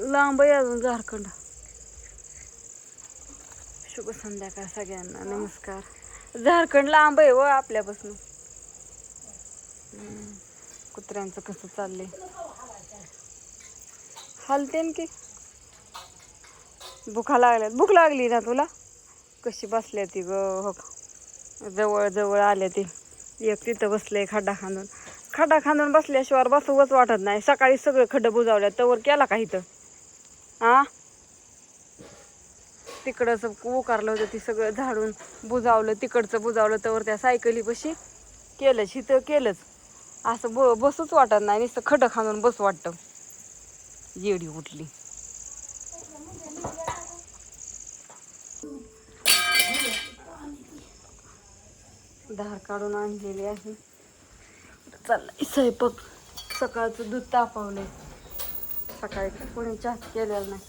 लांब आहे अजून झारखंड. शुभ संध्याकाळ सगळ्यांना, नमस्कार. झारखंड लांब आहे व आपल्यापासून. कुत्र्यांचं कसं चाललंय, हलतेन की. भूक लागली ना तुला? कशी बसल्या ती ग, हो जवळ जवळ आल्या ती. एक तिथं बसले खड्डा खांदून बसल्याशिवाय बसवच वाटत नाही. सकाळी सगळं खड्डं बुजावल्या तवर केला का इथं? हा, तिकडंच उकारलं होतं ती सगळं झाडून बुजावलं, तिकडचं बुजावलं तवर त्या सायकली पशी केलंच, इथं केलंच. असं बसूच वाटत नाही, नुसतं खड्डं खांदून बसू वाटतं. येडी उठली. धार काढून आणलेली आहे. चाललंय स्वयंपाक. सकाळचं दूध तापवलंय. सकाळी कोणी चहा केलेला नाही.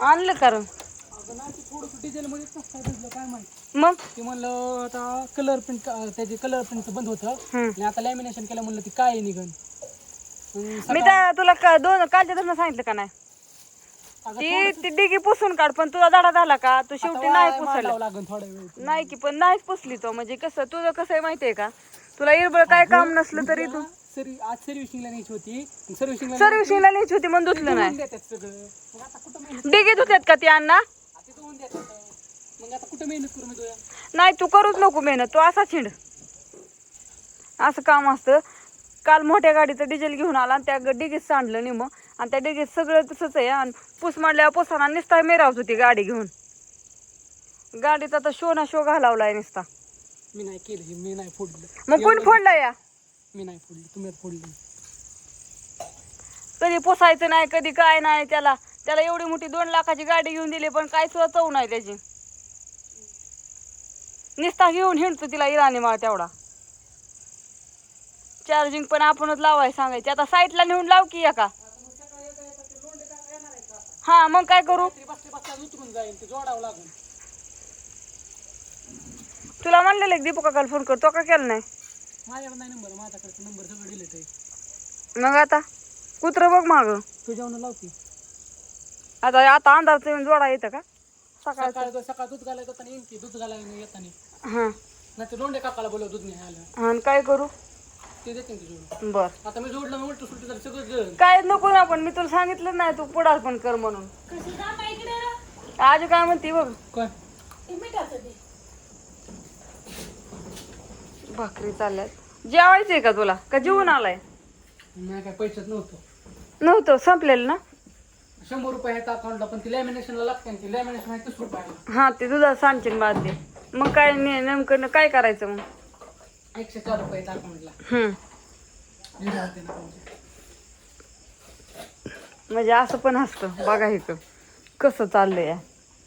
आणलं कारण डिझेल मध्ये काय माहिती. मग ते म्हणलं आता कलर प्रिंट, त्याची कलर प्रिंट बंद होतं आणि आता लॅमिनेशन केलं, म्हणलं ती काय निघन. मी तर तुला कालच्या धरणं सांगितलं का नाही? ती डिगी पुसून काढ. पण तुझा धडा झाला का? तू शेवटी नाही पुसला लागन थोडा वेळ. नाही की, पण नाहीच पुसली तो. म्हणजे कसं तुझं कसं आहे माहितीये का, तुला इरबळ काय काम नसलं तरी तू आज सर्व्हिसिंगला न्यायची होती. सर्व्हिसिंगला न्यायची होती म्हणून धुतलं नाही. सगळं आता कुठं डिगी धुत्यात का ती अण्णा? मग आता कुठं मेहनत करू मी तुझ्या? नाही, तू करूच नको मेहनत. तू असा छिंड. असं काम असतं. काल मोठ्या गाडीचं डिझेल घेऊन आला आणि त्या डिगीत सांडलं निम, आणि त्या डिगीत सगळं तसंच आहे. आणि पुस मांडल्यावर पुसाना निसता मेरावत होती गाडी घेऊन. गाडीचा तर शो घालावलाय निसता. मी नाही केलं, मी नाही फोडलं. मग कोण फोडलं या? मी नाही फोडली, तुम्ही फोडली. कधी पुसायचं नाही, कधी काय नाही. त्याला एवढी मोठी 2 लाखाची गाडी घेऊन दिली, पण काय सुद्धा चव नाही त्याची. निस्ता घेऊन हिंडतो तिला इराणी माळ तेवढा. चार्जिंग पण आपणच लावाय सांगायची. आता साईटला नेऊन लाव की एका. हा, मग काय करू? उतरून जाईल, ते जोडावं लागेल. तुला म्हणलेलं एक दीपू काकाला फोन करतो, का केला नाही? माझ्याकडे नाही नंबर, माझ्याकडे नंबर सगळं डिलीट आहे. मग आता कुत्र बघ माग. तुझ्यावर लावती. आता अंधारचं येऊन जोडा येतं का? सकाळ दूध घालायचं होतं येईन की, दूध घालायला येताना. हा, नाही तर लोंढे काकाला बोलव, दूध नाही आलं. आणि काय करू? ते देते की जोडून. बर, आता मी जोडलं, मी उलट सुलट झालं सगळं. काय नको ना, पण मी तुला सांगितलं नाही तू पुढार पण कर म्हणून. आज काय म्हणते बघ. काय भाकरी चालल्यात. जेवायचंय का तुला, का जेवून आलाय? नाही, काय पैशात नव्हतं, संपलेलं ना. 100 रुपये आहेत अकाउंटला, पण ती लॅमिनेशनला लागते. ती लॅमिनेशन आहे 30 रुपये. हा, ते दुधा सांगशील बाद दे. मग काय नेमकं काय करायचं मग? 104 रुपये आहेत अकाउंटला. म्हणजे असं पण असतं बघा इथं कसं चाललंय.